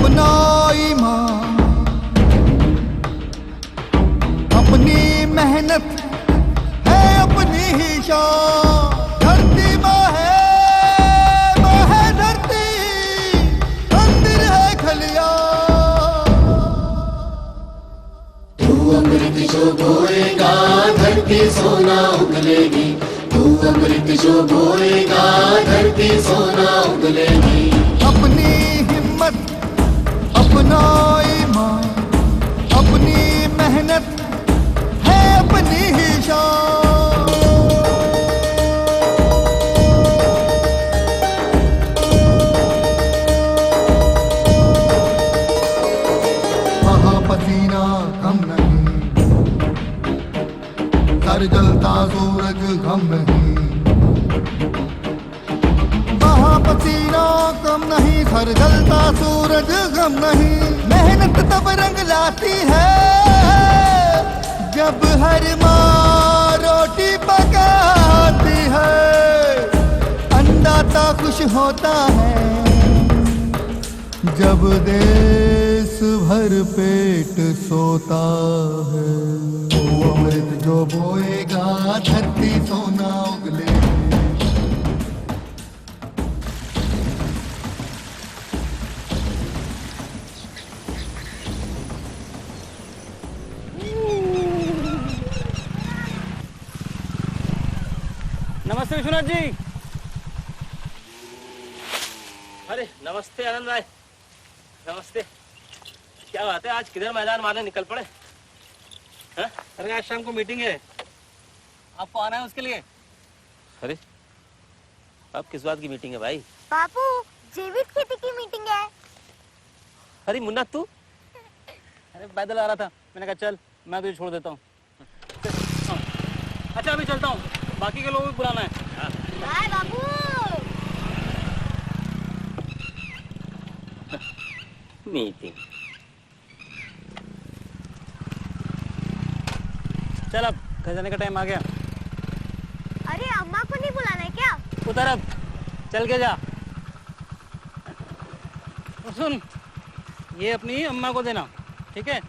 अपना ईमान, अपनी मेहनत है अपनी ही शान। धरती माँ है धरती, मंदिर है खलिया। तू अमृत जो बोएगा धरती सोना उगलेगी। तू अमृत जो बोएगा धरती सोना उगलेगी। अपनी हिम्मत, अपना ईमान, अपनी मेहनत है अपनी ही शान। महापसीना कम नहीं, सर जलता सूरज घम नहीं। महापसीना कम नहीं, सर जलता सूरज गम नहीं। मेहनत तब रंग लाती है जब हर माँ रोटी पकाती है। अन्नदाता खुश होता है जब देश भर पेट सोता है। वो अमृत जो बोएगा धरती सोना उगले। नमस्ते विश्वनाथ जी। अरे नमस्ते आनंद भाई, नमस्ते। क्या बात है, आज किधर मैदान मारने निकल पड़े? हाँ? अरे आज शाम को मीटिंग है, आपको आना है उसके लिए। अरे अब किस बात की मीटिंग है भाई? बापू, जैविक खेती की मीटिंग है। अरे मुन्ना तू? अरे पैदल आ रहा था, मैंने कहा चल मैं तुझे छोड़ देता हूँ। अच्छा अभी चलता हूँ, बाकी के लोगों को बुलाना है। बाय बापू। मीटिंग। चल अब घर जाने का टाइम आ गया। अरे अम्मा को नहीं बुलाना है क्या? उतर अब, चल के जा। और सुन, ये अपनी अम्मा को देना, ठीक है?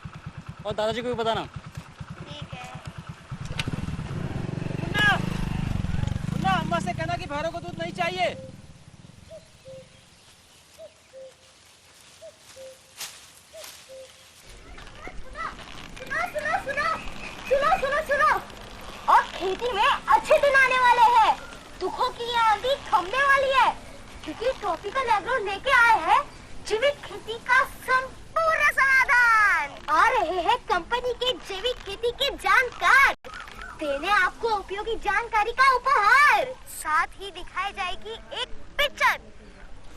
और दादाजी को भी बताना। ठीक है। मुन्ना, मुन्ना अम्मा से कहना कि भैरव को दूध नहीं चाहिए। सुनो। और खेती में अच्छे दिन आने वाले हैं। दुखों की ये आंधी थमने वाली है, क्योंकि ट्रॉपिकल एग्रो लेके आए हैं जैविक खेती का संपूर्ण समाधान। आ रहे हैं कंपनी के जैविक खेती के जानकार देने आपको उपयोगी जानकारी का उपहार। साथ ही दिखाई जाएगी एक पिक्चर,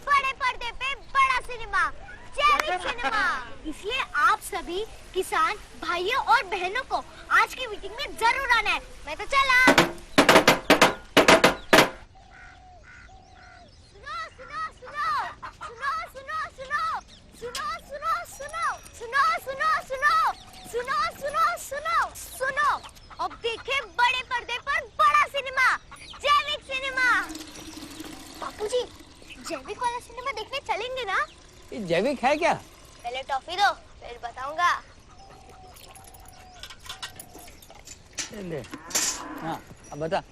बड़े पर्दे पे बड़ा सिनेमा, जैविक सिनेमा। इसलिए आप सभी किसान भाइयों और बहनों को आज की मीटिंग में जरूर आना है। मैं तो चला। सुनो। अब देखें बड़े पर्दे पर बड़ा सिनेमा, जैविक सिनेमा। बापूजी, जैविक वाला सिनेमा देखने चलेंगे ना? ये जैविक है क्या? पहले टॉफी दो, फिर बताऊंगा। ले। हाँ, अब बता।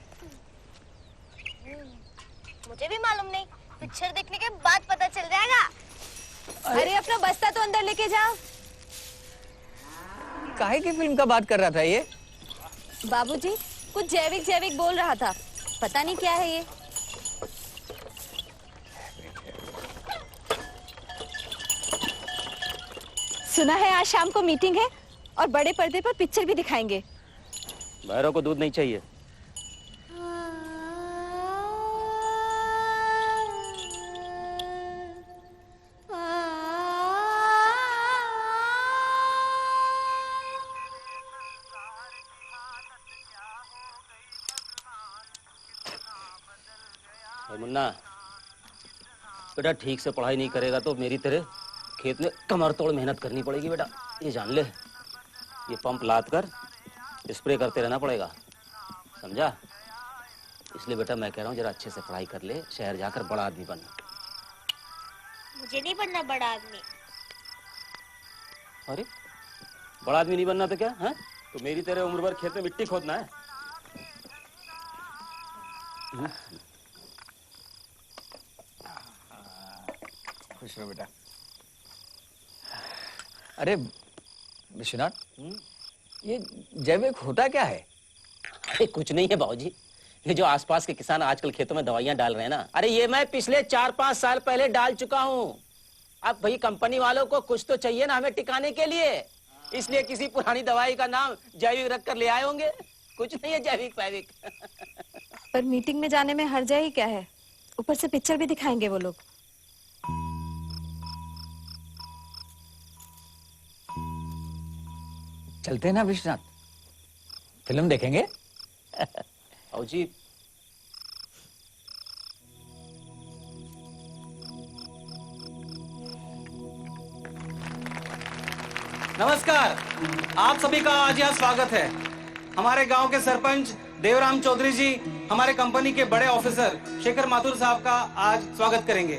मुझे भी मालूम नहीं, पिक्चर देखने के बाद पता चल जाएगा। अरे अपना बस्ता तो अंदर लेके जाओ। काहे की फिल्म का बात कर रहा था ये? बाबूजी कुछ जैविक बोल रहा था, पता नहीं क्या है ये। सुना है आज शाम को मीटिंग है और बड़े पर्दे पर पिक्चर भी दिखाएंगे। भैरव को दूध नहीं चाहिए। मुन्ना बेटा, ठीक से पढ़ाई नहीं करेगा तो मेरी तरह खेत में कमर तोड़ मेहनत करनी पड़ेगी बेटा, ये जान ले। ये पंप लाद कर स्प्रे करते रहना पड़ेगा, समझा? इसलिए बेटा मैं कह रहा हूँ जरा अच्छे से पढ़ाई कर ले, शहर जाकर बड़ा आदमी बन। मुझे नहीं बनना बड़ा आदमी, अरे बड़ा आदमी नहीं बनना तो क्या है? तो मेरी तेरे उम्र भर खेत में मिट्टी खोदना है? खुश रहो बेटा। अरे विश्वनाथ, ये जैविक होता क्या है? अरे कुछ नहीं है बाबूजी, ये जो आसपास के किसान आजकल खेतों में दवाइयां डाल रहे हैं ना, अरे ये मैं पिछले 4-5 साल पहले डाल चुका हूँ। अब भाई कंपनी वालों को कुछ तो चाहिए ना हमें टिकाने के लिए, इसलिए किसी पुरानी दवाई का नाम जैविक रख कर ले आए होंगे। कुछ नहीं है जैविक वैविक। पर मीटिंग में जाने में हर्जा ही क्या है? ऊपर से पिक्चर भी दिखाएंगे वो लोग। चलते हैं ना विश्वनाथ, फिल्म देखेंगे। बाबूजी नमस्कार, आप सभी का आज यहाँ स्वागत है। हमारे गांव के सरपंच देवराम चौधरी जी हमारे कंपनी के बड़े ऑफिसर शेखर माथुर साहब का आज स्वागत करेंगे।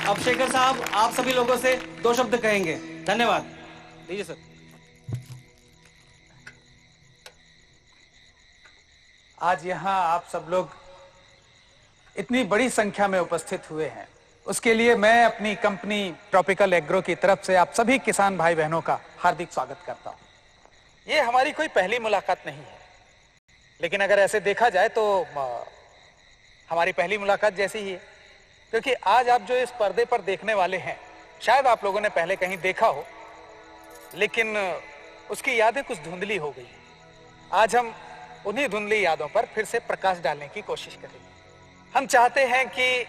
अब शेखर साहब आप सभी लोगों से 2 शब्द कहेंगे। धन्यवाद। दीजिए सर। आज यहाँ आप सब लोग इतनी बड़ी संख्या में उपस्थित हुए हैं, उसके लिए मैं अपनी कंपनी ट्रॉपिकल एग्रो की तरफ से आप सभी किसान भाई बहनों का हार्दिक स्वागत करता हूँ। ये हमारी कोई पहली मुलाकात नहीं है, लेकिन अगर ऐसे देखा जाए तो हमारी पहली मुलाकात जैसी ही है, क्योंकि आज आप जो इस पर्दे पर देखने वाले हैं शायद आप लोगों ने पहले कहीं देखा हो, लेकिन उसकी यादें कुछ धुंधली हो गई। आज हम उन्हीं धुंधली यादों पर फिर से प्रकाश डालने की कोशिश करेंगे। हम चाहते हैं कि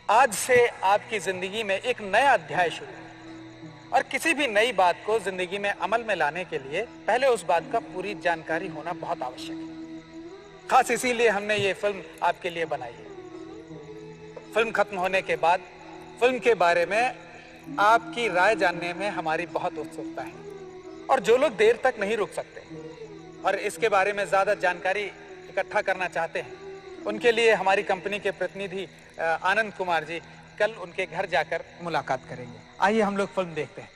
आज से आपकी जिंदगी में एक नया अध्याय शुरू हो, और किसी भी नई बात को जिंदगी में अमल में लाने के लिए पहले उस बात का पूरी जानकारी होना बहुत आवश्यक है। खास इसीलिए हमने ये फिल्म आपके लिए बनाई है। फिल्म खत्म होने के बाद फिल्म के बारे में आपकी राय जानने में हमारी बहुत उत्सुकता है, और जो लोग देर तक नहीं रुक सकते और इसके बारे में ज्यादा जानकारी इकट्ठा करना चाहते हैं, उनके लिए हमारी कंपनी के प्रतिनिधि आनंद कुमार जी कल उनके घर जाकर मुलाकात करेंगे। आइए हम लोग फिल्म देखते हैं।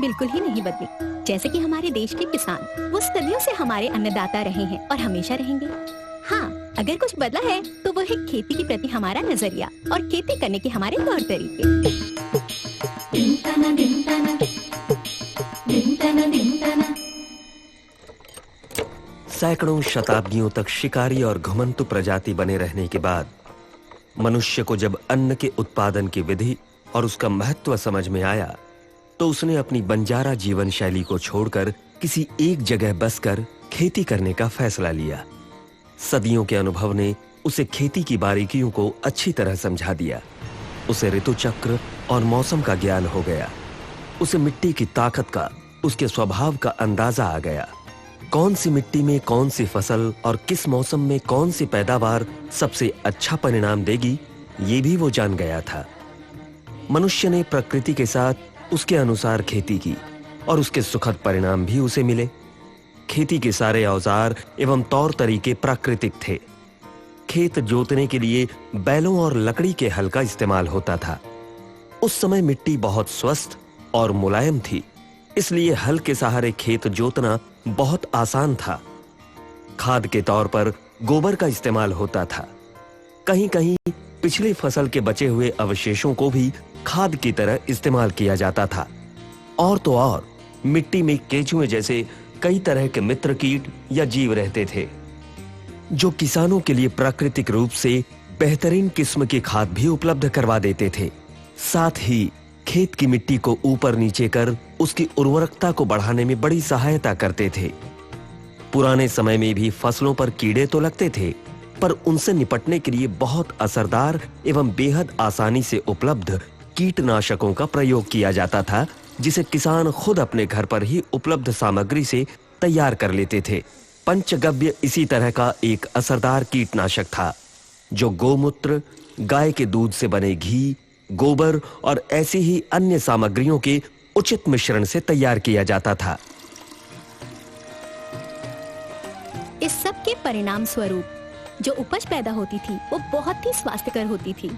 बिल्कुल ही नहीं बदली। जैसे कि हमारे देश के किसान, वो सदियों से हमारे अन्नदाता रहे हैं और हमेशा रहेंगे। हाँ, अगर कुछ बदला है तो वो है खेती के प्रति हमारा नजरिया और खेती करने के हमारे तौर तरीके। सैकड़ों शताब्दियों तक शिकारी और घुमंतु प्रजाति बने रहने के बाद मनुष्य को जब अन्न के उत्पादन की विधि और उसका महत्व समझ में आया, तो उसने अपनी बंजारा जीवन शैली को छोड़कर किसी एक जगह बसकर खेती करने का फैसला लिया। सदियों के अनुभव ने उसे खेती की बारीकियों को अच्छी तरह समझा दिया। उसे ऋतु चक्र और मौसम का ज्ञान हो गया। उसे मिट्टी की ताकत का, उसके स्वभाव का अंदाजा आ गया। कौन सी मिट्टी में कौन सी फसल और किस मौसम में कौन सी पैदावार सबसे अच्छा परिणाम देगी, ये भी वो जान गया था। मनुष्य ने प्रकृति के साथ उसके अनुसार खेती की और उसके सुखद परिणाम भी उसे मिले। खेती के सारे औजार एवं तौर तरीके प्राकृतिक थे। खेत जोतने के लिए बैलों और लकड़ी के हल का इस्तेमाल होता था। उस समय मिट्टी बहुत स्वस्थ और मुलायम थी, इसलिए हल के सहारे खेत जोतना बहुत आसान था। खाद के तौर पर गोबर का इस्तेमाल होता था। कहीं कहीं पिछली फसल के बचे हुए अवशेषों को भी खाद की तरह इस्तेमाल किया जाता था। और तो और मिट्टी में केंचुए जैसे कई तरह के मित्र कीट या जीव रहते थे, जो किसानों के लिए प्राकृतिक रूप से बेहतरीन किस्म की खाद भी उपलब्ध करवा देते थे। साथ ही खेत की मिट्टी को ऊपर नीचे कर उसकी उर्वरकता को बढ़ाने में बड़ी सहायता करते थे। पुराने समय में भी फसलों पर कीड़े तो लगते थे, पर उनसे निपटने के लिए बहुत असरदार एवं बेहद आसानी से उपलब्ध कीटनाशकों का प्रयोग किया जाता था, जिसे किसान खुद अपने घर पर ही उपलब्ध सामग्री से तैयार कर लेते थे। पंचगव्य इसी तरह का एक असरदार कीटनाशक था, जो गोमूत्र, गाय के दूध से बने घी, गोबर और ऐसी ही अन्य सामग्रियों के उचित मिश्रण से तैयार किया जाता था। इस सब के परिणाम स्वरूप जो उपज पैदा होती थी वो बहुत ही स्वास्थ्यकर होती थी।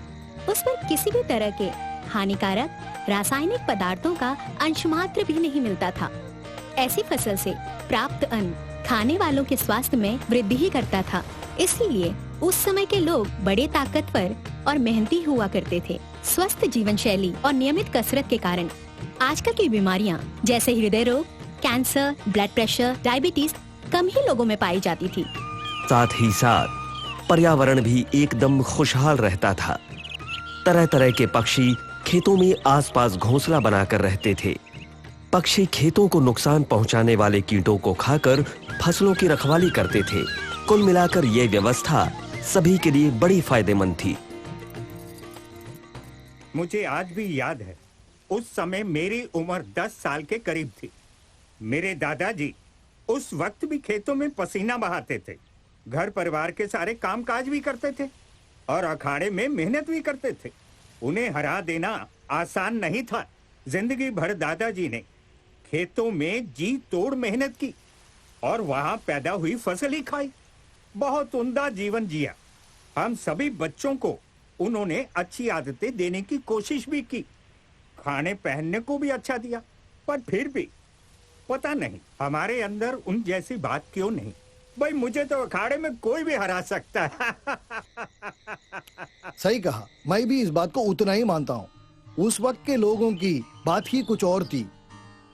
उस पर किसी भी तरह के हानिकारक रासायनिक पदार्थों का अंश मात्र भी नहीं मिलता था। ऐसी फसल से प्राप्त अन्न खाने वालों के स्वास्थ्य में वृद्धि ही करता था। इसलिए उस समय के लोग बड़े ताकतवर और मेहनती हुआ करते थे। स्वस्थ जीवन शैली और नियमित कसरत के कारण आजकल की बीमारियां जैसे हृदय रोग, कैंसर, ब्लड प्रेशर, डायबिटीज कम ही लोगों में पाई जाती थी। साथ ही साथ पर्यावरण भी एकदम खुशहाल रहता था। तरह तरह के पक्षी खेतों में आसपास घोंसला बनाकर रहते थे। पक्षी खेतों को नुकसान पहुंचाने वाले कीटों को खाकर फसलों की रखवाली करते थे। कुल मिलाकर यह व्यवस्था सभी के लिए बड़ी फायदेमंद थी। मुझे आज भी याद है, उस समय मेरी उम्र 10 साल के करीब थी। मेरे दादाजी उस वक्त भी खेतों में पसीना बहाते थे, घर परिवार के सारे कामकाज भी करते थे और अखाड़े में मेहनत भी करते थे। उन्हें हरा देना आसान नहीं था। जिंदगी भर दादाजी ने खेतों में जी तोड़ मेहनत की और वहां पैदा हुई फसल ही खाई। बहुत उम्दा जीवन जिया। हम सभी बच्चों को उन्होंने अच्छी आदतें देने की कोशिश भी की, खाने पहनने को भी अच्छा दिया, पर फिर भी पता नहीं हमारे अंदर उन जैसी बात क्यों नहीं। भाई मुझे तो अखाड़े में कोई भी हरा सकता है। सही कहा, मैं भी इस बात को उतना ही मानता हूँ। उस वक्त के लोगों की बात ही कुछ और थी।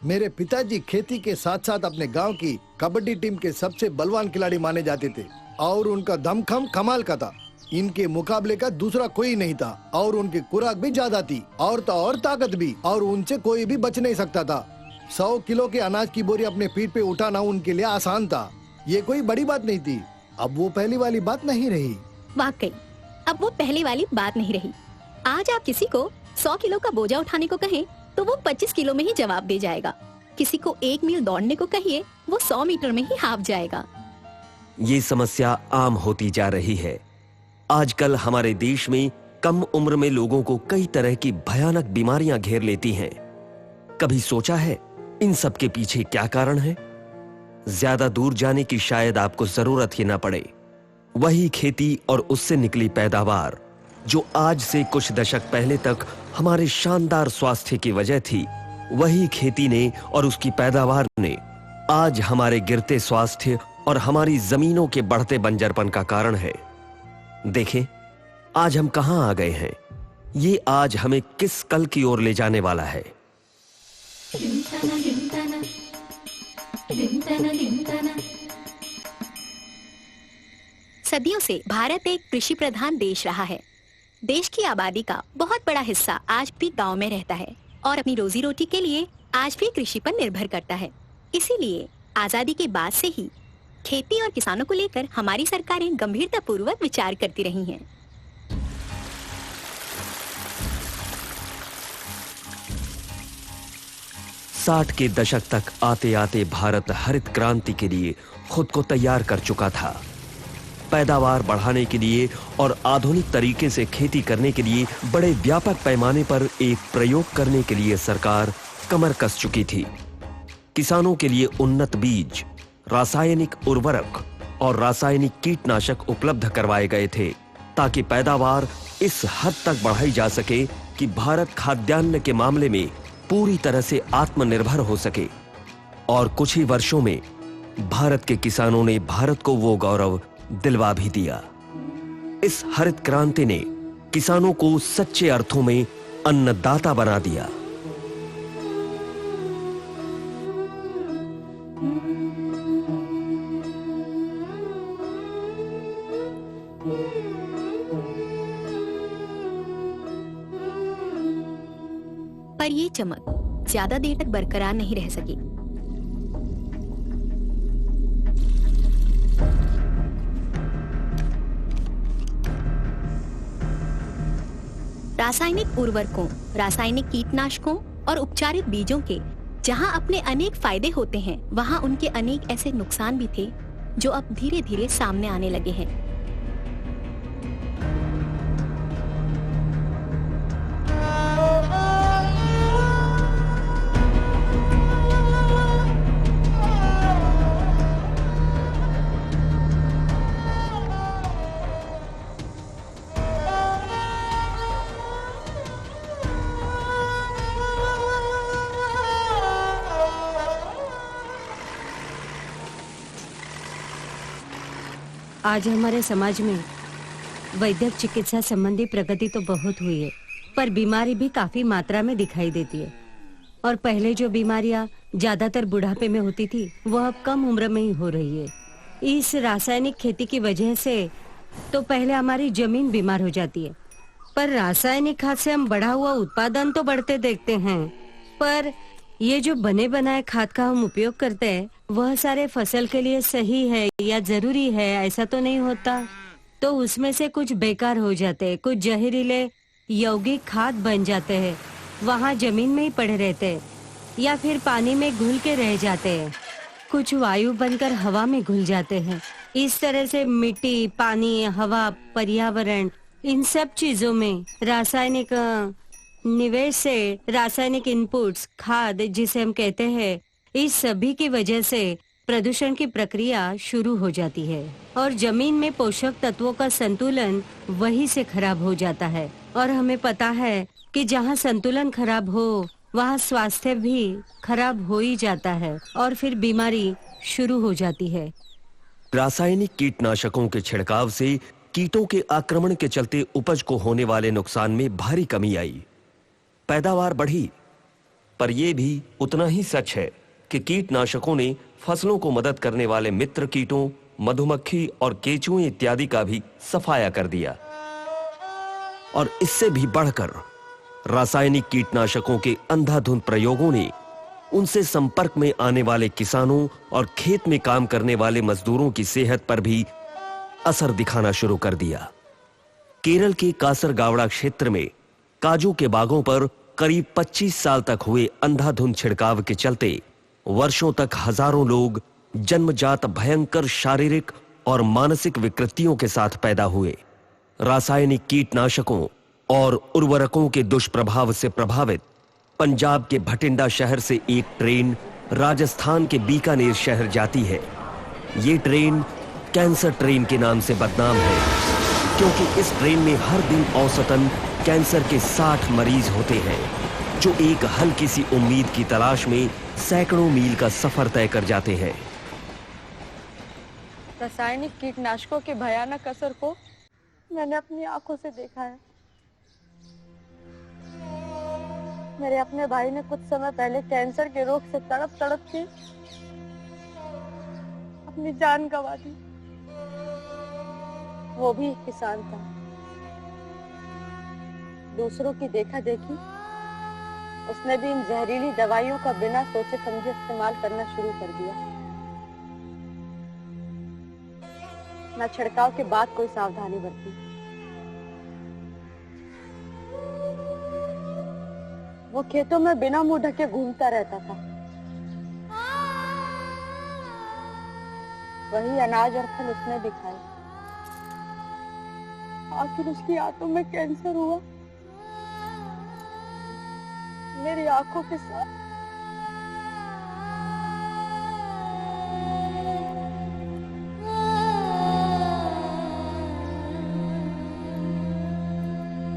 मेरे पिताजी खेती के साथ साथ अपने गांव की कबड्डी टीम के सबसे बलवान खिलाड़ी माने जाते थे और उनका दमखम कमाल का था। इनके मुकाबले का दूसरा कोई नहीं था और उनकी खुराक भी ज्यादा थी और तो और ताकत भी, और उनसे कोई भी बच नहीं सकता था। 100 किलो के अनाज की बोरी अपने पीठ पे उठाना उनके लिए आसान था। ये कोई बड़ी बात नहीं थी। अब वो पहली वाली बात नहीं रही। वाकई अब वो पहली वाली बात नहीं रही। आज आप किसी को 100 किलो का बोझा उठाने को कहें तो वो 25 किलो में ही जवाब दे जाएगा। किसी को 1 मील दौड़ने को कहिए, वो 100 मीटर में ही हाफ जाएगा। ये समस्या आम होती जा रही है। आजकल हमारे देश में कम उम्र में लोगों को कई तरह की भयानक बीमारियां घेर लेती हैं। कभी सोचा है इन सब के पीछे क्या कारण है? ज्यादा दूर जाने की शायद आपको जरूरत ही ना पड़े। वही खेती और उससे निकली पैदावार जो आज से कुछ दशक पहले तक हमारे शानदार स्वास्थ्य की वजह थी, वही खेती ने और उसकी पैदावार ने आज हमारे गिरते स्वास्थ्य और हमारी जमीनों के बढ़ते बंजरपन का कारण है। देखें आज हम कहां आ गए हैं। ये आज हमें किस कल की ओर ले जाने वाला है। सदियों से भारत एक कृषि प्रधान देश रहा है। देश की आबादी का बहुत बड़ा हिस्सा आज भी गांव में रहता है और अपनी रोजी रोटी के लिए आज भी कृषि पर निर्भर करता है। इसीलिए आजादी के बाद से ही खेती और किसानों को लेकर हमारी सरकारें गंभीरतापूर्वक विचार करती रही हैं। साठ के दशक तक आते आते भारत हरित क्रांति के लिए खुद को तैयार कर चुका था। पैदावार बढ़ाने के लिए और आधुनिक तरीके से खेती करने के लिए बड़े व्यापक पैमाने पर एक प्रयोग करने के लिए सरकार कमर कस चुकी थी। किसानों के लिए उन्नत बीज, रासायनिक उर्वरक और रासायनिक कीटनाशक उपलब्ध करवाए गए थे ताकि पैदावार इस हद तक बढ़ाई जा सके कि भारत खाद्यान्न के मामले में पूरी तरह से आत्मनिर्भर हो सके। और कुछ ही वर्षों में भारत के किसानों ने भारत को वो गौरव दिलवा भी दिया। इस हरित क्रांति ने किसानों को सच्चे अर्थों में अन्नदाता बना दिया। पर ये चमक ज्यादा देर तक बरकरार नहीं रह सकी। रासायनिक उर्वरकों, रासायनिक कीटनाशकों और उपचारित बीजों के जहां अपने अनेक फायदे होते हैं, वहां उनके अनेक ऐसे नुकसान भी थे जो अब धीरे धीरे सामने आने लगे हैं। आज हमारे समाज में वैद्यक चिकित्सा संबंधी प्रगति तो बहुत हुई है, पर बीमारी भी काफी मात्रा में दिखाई देती है। और पहले जो बीमारियां ज्यादातर बुढ़ापे में होती थी, वह अब कम उम्र में ही हो रही है। इस रासायनिक खेती की वजह से तो पहले हमारी जमीन बीमार हो जाती है, पर रासायनिक खाद से हम बढ़ा हुआ उत्पादन तो बढ़ते देखते हैं। पर ये जो बने बनाए खाद का हम उपयोग करते हैं, वह सारे फसल के लिए सही है या जरूरी है, ऐसा तो नहीं होता। तो उसमें से कुछ बेकार हो जाते हैं, कुछ जहरीले यौगिक खाद बन जाते हैं, वहाँ जमीन में ही पड़े रहते हैं या फिर पानी में घुल के रह जाते हैं, कुछ वायु बनकर हवा में घुल जाते हैं। इस तरह से मिट्टी, पानी, हवा, पर्यावरण, इन सब चीजों में रासायनिक निवेश से रासायनिक इनपुट्स, खाद जिसे हम कहते हैं, इस सभी की वजह से प्रदूषण की प्रक्रिया शुरू हो जाती है और जमीन में पोषक तत्वों का संतुलन वहीं से खराब हो जाता है। और हमें पता है कि जहाँ संतुलन खराब हो वहाँ स्वास्थ्य भी खराब हो ही जाता है और फिर बीमारी शुरू हो जाती है। रासायनिक कीटनाशकों के छिड़काव से कीटों के आक्रमण के चलते उपज को होने वाले नुकसान में भारी कमी आई। पैदावार बढ़ी, पर यह भी उतना ही सच है कि कीटनाशकों ने फसलों को मदद करने वाले मित्र कीटों, मधुमक्खी और केंचुए इत्यादि का भी सफाया कर दिया। और इससे भी बढ़कर रासायनिक कीटनाशकों के अंधाधुंध प्रयोगों ने उनसे संपर्क में आने वाले किसानों और खेत में काम करने वाले मजदूरों की सेहत पर भी असर दिखाना शुरू कर दिया। केरल के कासरगावड़ा क्षेत्र में काजू के बागों पर करीब 25 साल तक हुए अंधाधुंध छिड़काव के चलते वर्षों तक हजारों लोग जन्मजात भयंकर शारीरिक और मानसिक विकृतियों के साथ पैदा हुए। रासायनिक कीटनाशकों और उर्वरकों के दुष्प्रभाव से प्रभावित पंजाब के भटिंडा शहर से एक ट्रेन राजस्थान के बीकानेर शहर जाती है। ये ट्रेन कैंसर ट्रेन के नाम से बदनाम है, क्योंकि इस ट्रेन में हर दिन औसतन कैंसर के 60 मरीज होते हैं, जो एक हल्की सी उम्मीद की तलाश में सैकड़ों मील का सफर तय कर जाते हैं। रासायनिक कीटनाशकों के भयानक असर को मैंने अपनी आंखों से देखा है। मेरे अपने भाई ने कुछ समय पहले कैंसर के रोग से तड़प तड़प के अपनी जान गंवा दी। वो भी एक किसान था। दूसरों की देखा देखी उसने भी इन जहरीली दवाइयों का बिना सोचे समझे इस्तेमाल करना शुरू कर दिया। ना छिड़काव के बाद कोई सावधानी बरती। वो खेतों में बिना मुंह ढके घूमता रहता था। वही अनाज और फल उसने भी खाए। आखिर उसकी आंतों में कैंसर हुआ, मेरी आंखों के साथ।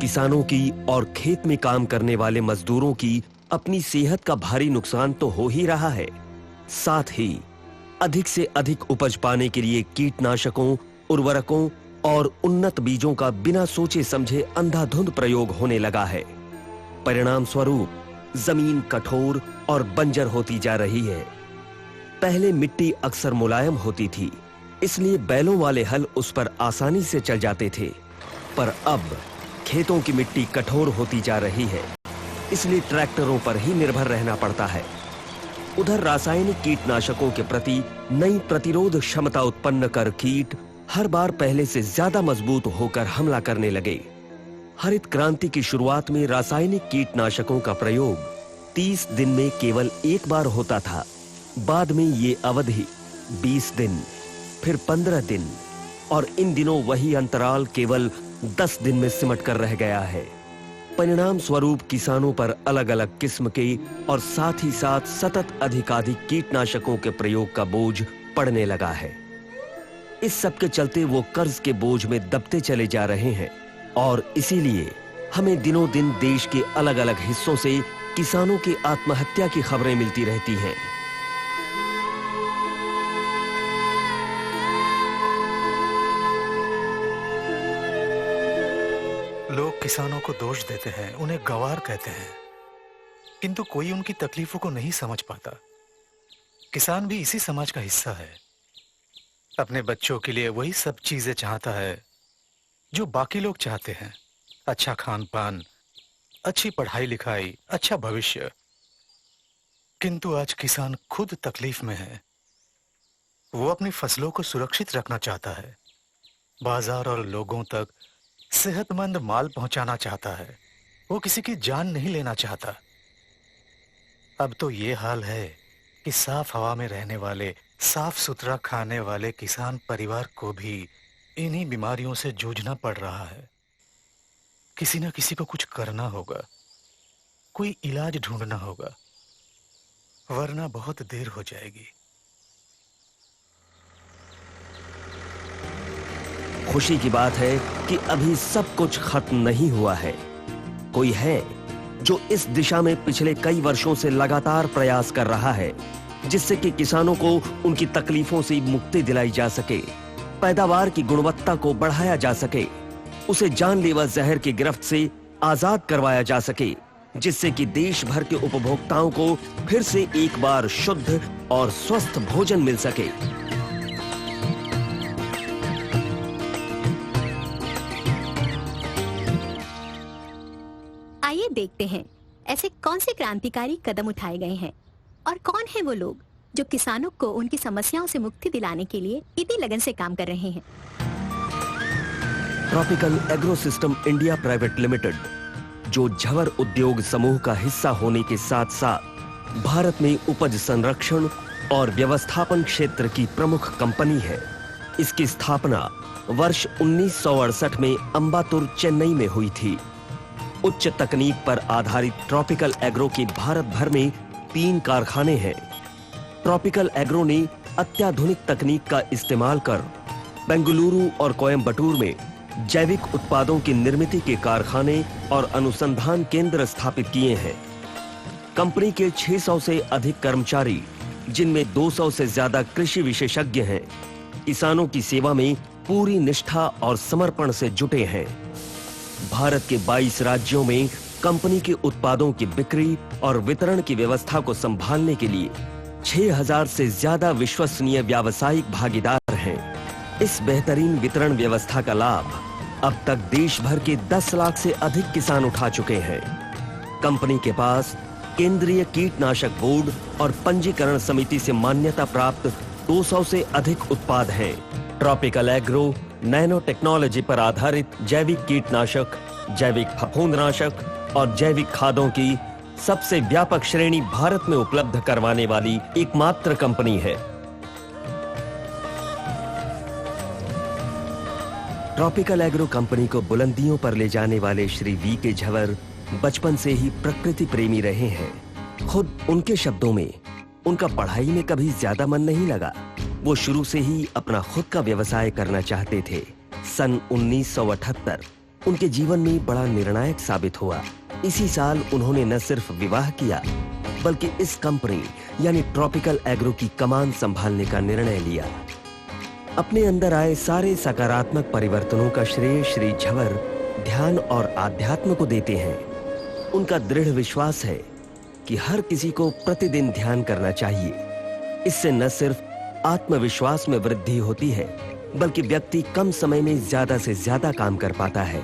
किसानों की और खेत में काम करने वाले मजदूरों की अपनी सेहत का भारी नुकसान तो हो ही रहा है, साथ ही अधिक से अधिक उपज पाने के लिए कीटनाशकों, उर्वरकों और उन्नत बीजों का बिना सोचे समझे अंधाधुंध प्रयोग होने लगा है। परिणाम स्वरूप जमीन कठोर और बंजर होती जा रही है। पहले मिट्टी अक्सर मुलायम होती थी, इसलिए बैलों वाले हल उस पर आसानी से चल जाते थे, पर अब खेतों की मिट्टी कठोर होती जा रही है, इसलिए ट्रैक्टरों पर ही निर्भर रहना पड़ता है। उधर रासायनिक कीटनाशकों के प्रति नई प्रतिरोध क्षमता उत्पन्न कर कीट हर बार पहले से ज्यादा मजबूत होकर हमला करने लगे। हरित क्रांति की शुरुआत में रासायनिक कीटनाशकों का प्रयोग 30 दिन में केवल एक बार होता था। बाद में ये अवधि 20 दिन, फिर 15 दिन और इन दिनों वही अंतराल केवल 10 दिन में सिमट कर रह गया है। परिणाम स्वरूप किसानों पर अलग अलग किस्म के और साथ ही साथ सतत अधिकाधिक कीटनाशकों के प्रयोग का बोझ पड़ने लगा है। इस सब के चलते वो कर्ज के बोझ में दबते चले जा रहे हैं और इसीलिए हमें दिनों दिन देश के अलग अलग हिस्सों से किसानों की आत्महत्या की खबरें मिलती रहती हैं। लोग किसानों को दोष देते हैं, उन्हें गंवार कहते हैं, किंतु कोई उनकी तकलीफों को नहीं समझ पाता। किसान भी इसी समाज का हिस्सा है। अपने बच्चों के लिए वही सब चीजें चाहता है जो बाकी लोग चाहते हैं। अच्छा खान पान, अच्छी पढ़ाई लिखाई, अच्छा भविष्य। किंतु आज किसान खुद तकलीफ में है। वो अपनी फसलों को सुरक्षित रखना चाहता है, बाजार और लोगों तक सेहतमंद माल पहुंचाना चाहता है। वो किसी की जान नहीं लेना चाहता। अब तो ये हाल है कि साफ हवा में रहने वाले, साफ सुथरा खाने वाले किसान परिवार को भी इन्हीं बीमारियों से जूझना पड़ रहा है। किसी न किसी को कुछ करना होगा, कोई इलाज ढूंढना होगा, वरना बहुत देर हो जाएगी। खुशी की बात है कि अभी सब कुछ खत्म नहीं हुआ है। कोई है जो इस दिशा में पिछले कई वर्षों से लगातार प्रयास कर रहा है, जिससे कि किसानों को उनकी तकलीफों से मुक्ति दिलाई जा सके, पैदावार की गुणवत्ता को बढ़ाया जा सके, उसे जानलेवा जहर की गिरफ्त से आजाद करवाया जा सके, जिससे कि देश भर के उपभोक्ताओं को फिर से एक बार शुद्ध और स्वस्थ भोजन मिल सके। आइए देखते हैं ऐसे कौन से क्रांतिकारी कदम उठाए गए हैं और कौन है वो लोग जो किसानों को उनकी समस्याओं से मुक्ति दिलाने के लिए इतनी लगन से काम कर रहे हैं। Tropical agro system India private limited, जो झवर उद्योग समूह का हिस्सा होने के साथ साथ भारत में उपज संरक्षण और व्यवस्थापन क्षेत्र की प्रमुख कंपनी है। इसकी स्थापना वर्ष 1968 में अंबातुर, चेन्नई में हुई थी। उच्च तकनीक पर आधारित ट्रॉपिकल एग्रो के भारत भर में 3 कारखाने हैं। ट्रॉपिकल एग्रो ने अत्याधुनिक तकनीक का इस्तेमाल कर बेंगलुरु और कोयम्बटूर में जैविक उत्पादों की निर्मित के कारखाने और अनुसंधान केंद्र स्थापित किए हैं। कंपनी के 600 से अधिक कर्मचारी, जिनमें 200 से ज्यादा कृषि विशेषज्ञ हैं, किसानों की सेवा में पूरी निष्ठा और समर्पण से जुटे हैं। भारत के 22 राज्यों में कंपनी के उत्पादों की बिक्री और वितरण की व्यवस्था को संभालने के लिए 6000 से ज्यादा विश्वसनीय व्यावसायिक भागीदार हैं। इस बेहतरीन वितरण व्यवस्था का लाभ अब तक देश भर के 10 लाख से अधिक किसान उठा चुके हैं। कंपनी के पास केंद्रीय कीटनाशक बोर्ड और पंजीकरण समिति से मान्यता प्राप्त 200 से अधिक उत्पाद हैं। ट्रॉपिकल एग्रो नैनो टेक्नोलॉजी पर आधारित जैविक कीटनाशक, जैविक फफूंदनाशक और जैविक खादों की सबसे व्यापक श्रेणी भारत में उपलब्ध करवाने वाली एकमात्र कंपनी है। ट्रॉपिकल एग्रो कंपनी को बुलंदियों पर ले जाने वाले श्री वी के झवर बचपन से ही प्रकृति प्रेमी रहे हैं। खुद उनके शब्दों में, उनका पढ़ाई में कभी ज्यादा मन नहीं लगा। वो शुरू से ही अपना खुद का व्यवसाय करना चाहते थे। सन 1978 उनके जीवन में बड़ा निर्णायक साबित हुआ। इसी साल उन्होंने न सिर्फ विवाह किया बल्कि इस कंपनी यानी ट्रॉपिकल एग्रो की कमान संभालने का निर्णय लिया। अपने अंदर आए सारे सकारात्मक परिवर्तनों का श्रेय श्री झंवर ध्यान और आध्यात्म को देते हैं। उनका दृढ़ विश्वास है कि हर किसी को प्रतिदिन ध्यान करना चाहिए। इससे न सिर्फ आत्मविश्वास में वृद्धि होती है बल्कि व्यक्ति कम समय में ज्यादा से ज्यादा काम कर पाता है।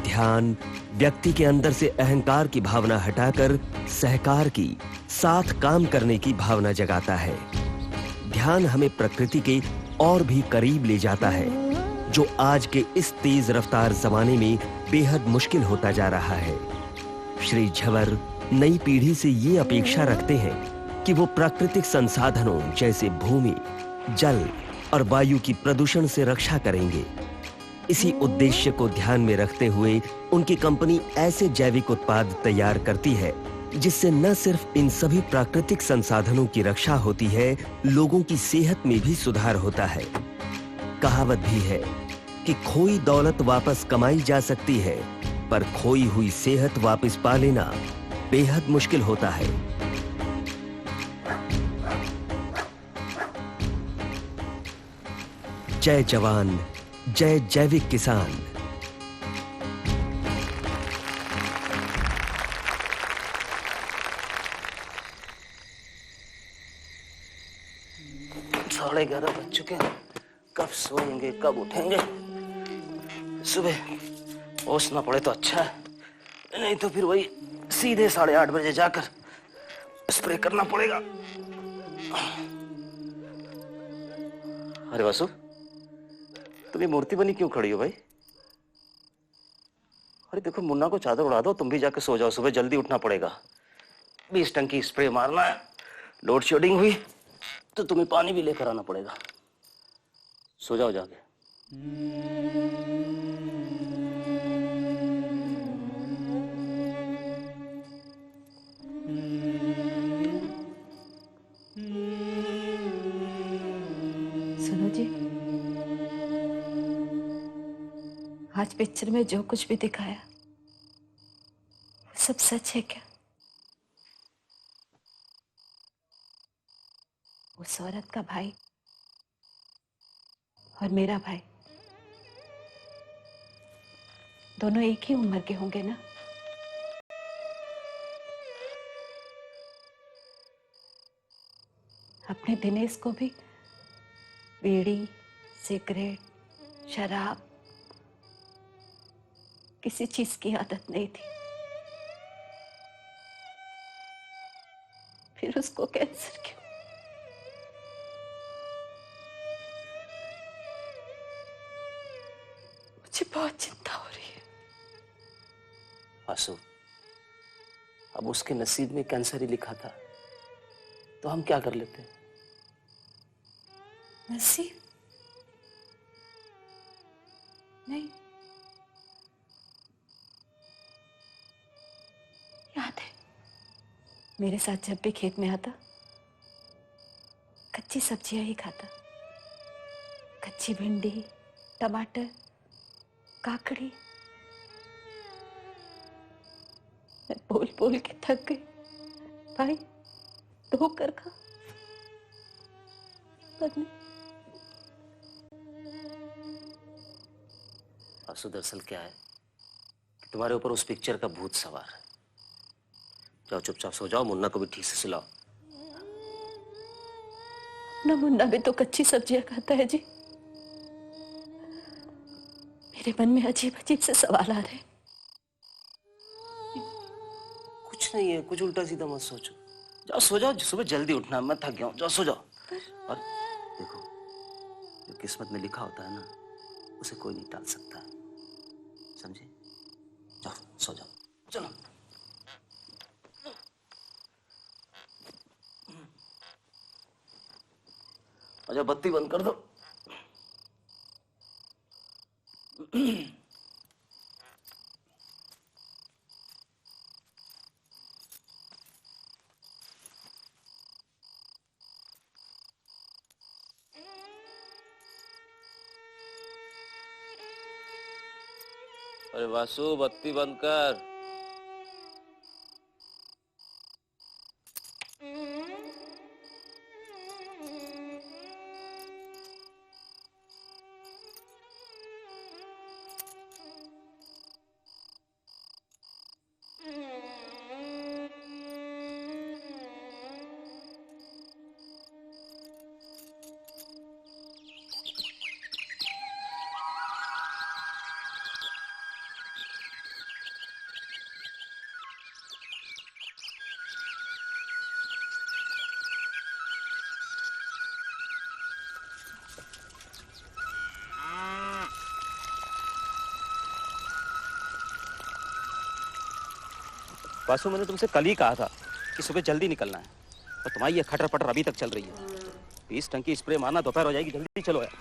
ध्यान व्यक्ति के अंदर से अहंकार की भावना हटाकर सहकार की, साथ काम करने की भावना जगाता है। ध्यान हमें प्रकृति के और भी करीब ले जाता है, जो आज के इस तेज रफ्तार जमाने में बेहद मुश्किल होता जा रहा है। श्री झंवर नई पीढ़ी से ये अपेक्षा रखते हैं कि वो प्राकृतिक संसाधनों जैसे भूमि, जल और वायु की प्रदूषण से रक्षा करेंगे। इसी उद्देश्य को ध्यान में रखते हुए उनकी कंपनी ऐसे जैविक उत्पाद तैयार करती है जिससे न सिर्फ इन सभी प्राकृतिक संसाधनों की रक्षा होती है, लोगों की सेहत में भी सुधार होता है। कहावत भी है कि खोई दौलत वापस कमाई जा सकती है, पर खोई हुई सेहत वापस पा लेना बेहद मुश्किल होता है। जय जवान, जय जैविक किसान। साढ़े 11 बज चुके हैं। कब सोएंगे, कब उठेंगे? सुबह होश ना पड़े तो अच्छा है, नहीं तो फिर वही सीधे 8:30 बजे जाकर स्प्रे करना पड़ेगा। अरे वासु, तुम ये मूर्ति बनी क्यों खड़ी हो भाई? अरे देखो, मुन्ना को चादर उड़ा दो, तुम भी जाकर सो जाओ। सुबह जल्दी उठना पड़ेगा। 20 टंकी स्प्रे मारना है। लोड शेडिंग हुई तो तुम्हें पानी भी लेकर आना पड़ेगा। सो जाओ जाके। सुनो जी, आज पिक्चर में जो कुछ भी दिखाया वो सब सच है क्या? उस औरत का भाई और मेरा भाई दोनों एक ही उम्र के होंगे ना? अपने दिनेश को भी बीड़ी, सिगरेट, शराब, किसी चीज की आदत नहीं थी। फिर उसको कैंसर क्यों? मुझे बहुत चिंता हो रही है। आसू, अब उसके नसीब में कैंसर ही लिखा था, तो हम क्या कर लेते? नसीब? नहीं, याद है मेरे साथ जब भी खेत में आता कच्ची सब्जियां ही खाता। कच्ची भिंडी, टमाटर, काकड़ी। मैं बोल बोल के थक गई। भाई धोकर खा। पर नहीं। आसू, दरअसल क्या है कि तुम्हारे ऊपर उस पिक्चर का भूत सवार है। जाओ चुपचाप सो जाओ, मुन्ना को भी ठीक से सुलाओ। ना मुन्ना भी तो कच्ची सब्जियां खाता है जी। मेरे मन में अजीब अजीब से सवाल आ रहे हैं। कुछ नहीं है, कुछ उल्टा सीधा मत सोचो। जाओ सो जाओ, सुबह जल्दी उठना। मैं थक गया हूँ, जाओ सो जाओ। और देखो, जो किस्मत में लिखा होता है ना, उसे कोई नहीं टाल सकता, समझे? जाओ सो जाओ, चलो। अच्छा, बत्ती बंद कर दो। अरे वासु बत्ती बंद कर। वासु, मैंने तुमसे कल ही कहा था कि सुबह जल्दी निकलना है, और तुम्हारी ये खटर पटर अभी तक चल रही है। 20 टंकी स्प्रे मारना, दोपहर हो जाएगी, जल्दी चलो यार।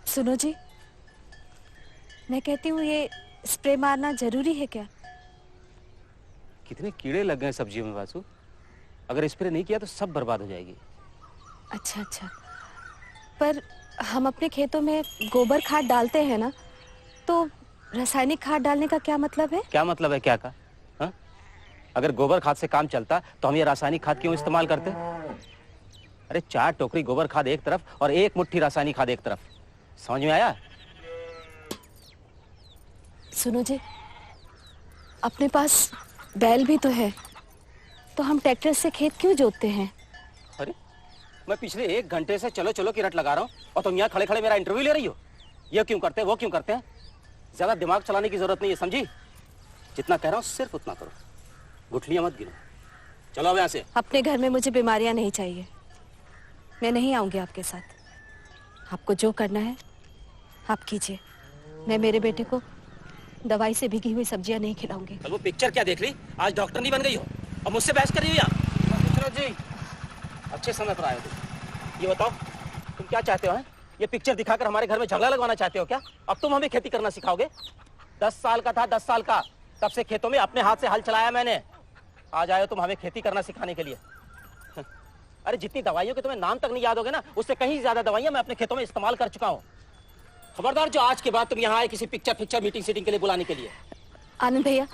सुनो जी, मैं कहती हूँ ये स्प्रे मारना जरूरी है क्या? कितने कीड़े लग गए सब्जियों में वासु, अगर स्प्रे नहीं किया तो सब बर्बाद हो जाएगी। अच्छा अच्छा, पर हम अपने खेतों में गोबर खाद डालते हैं ना, तो रासायनिक खाद डालने का क्या मतलब है? क्या मतलब है क्या का? हा? अगर गोबर खाद से काम चलता तो हम ये रासायनिक खाद क्यों इस्तेमाल करते? अरे 4 टोकरी गोबर खाद एक तरफ और 1 मुट्ठी रासायनिक खाद एक तरफ, समझ में आया? सुनो जी, अपने पास बैल भी तो है, तो हम ट्रैक्टर से खेत क्यों जोतते हैं? अरे मैं पिछले 1 घंटे से चलो चलो की रट लगा रहा हूँ और तुम यहाँ खड़े खड़े मेरा इंटरव्यू ले रही हो। ये क्यों करते हैं, वो क्यों करते हैं? ज्यादा दिमाग चलाने की जरूरत नहीं है, समझी? जितना कह रहा हूँ सिर्फ उतना करो, गुठलियां मत गिनो। चलो अब यहाँ से। अपने घर में मुझे बीमारियां नहीं चाहिए, मैं नहीं आऊंगी आपके साथ। आपको जो करना है आप कीजिए, मैं मेरे बेटे को दवाई से भीगी हुई सब्जियां नहीं खिलाऊंगी। कल वो पिक्चर क्या देख ली, आज डॉक्टर नहीं बन गई हो और मुझसे बहस कर रही हो यहाँ? जी अच्छे समय पर आए हो तुम। ये बताओ तुम क्या चाहते हो? हैं? ये पिक्चर दिखाकर हमारे घर में झगड़ा लगवाना चाहते हो क्या? अब तुम हमें खेती करना सिखाओगे? 10 साल का था, 10 साल का, तब से खेतों में अपने हाथ से हल चलाया मैंने। आज आए हो तुम हमें खेती करना सिखाने के लिए। अरे जितनी दवाइयों के तुम्हें नाम तक नहीं याद होगे ना, उससे कहीं ज्यादा दवाइयां मैं अपने खेतों में इस्तेमाल कर चुका हूँ। खबरदार जो आज के बाद तुम यहाँ आए किसी पिक्चर मीटिंग सीटिंग के लिए बुलाने के लिए। आनंद भैया,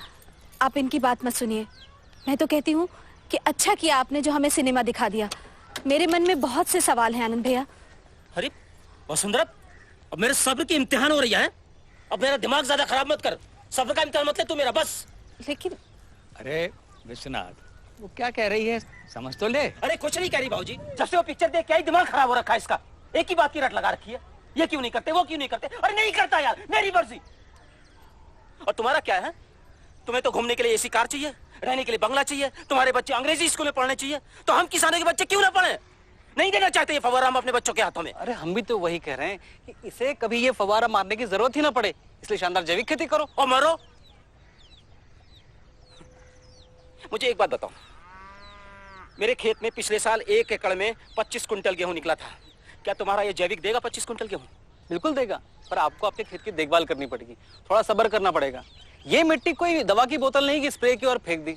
आप इनकी बात मत सुनिए। मैं तो कहती हूँ कि अच्छा किया आपने जो हमें सिनेमा दिखा दिया। मेरे मन में बहुत से सवाल हैं आनंद भैया। अरे वसुंधरा, अब मेरे सब्र की इम्तिहान हो रही है। अब मेरा दिमाग ज्यादा खराब मत कर, सब्र का इम्तिहान मत ले तू मेरा, बस। लेकिन अरे विश्वनाथ, वो क्या कह रही है समझ तो ले। अरे कुछ नहीं कह रही बाबूजी, जब से वो पिक्चर देख के आई दिमाग खराब हो रखा है इसका। एक ही बात की रट लगा रखी है, ये क्यों नहीं करते, वो क्यों नहीं करते। अरे नहीं करता यार, मेरी मर्जी। और तुम्हारा क्या है? तुम्हें तो घूमने के लिए एसी कार चाहिए, रहने के लिए बंगला चाहिए, तुम्हारे बच्चे अंग्रेजी स्कूल में पढ़ने चाहिए, तो हम किसानों के बच्चे क्यों ना पढ़े? नहीं देना चाहते ये फव्वारा हम अपने बच्चों के हाथों में। अरे हम भी तो वही कह रहे हैं कि इसे कभी ये फव्वारा मारने की जरूरत ही ना पड़े, इसलिए शानदार जैविक खेती करो और मरो। मुझे एक बात बताओ, मेरे खेत में पिछले साल 1 एकड़ में 25 कुंटल गेहूं निकला था, क्या तुम्हारा ये जैविक देगा 25 कुंटल गेहूं? बिल्कुल देगा, पर आपको अपने खेत की देखभाल करनी पड़ेगी, थोड़ा सब्र करना पड़ेगा। ये मिट्टी कोई दवा की बोतल नहीं कि स्प्रे की और फेंक दी।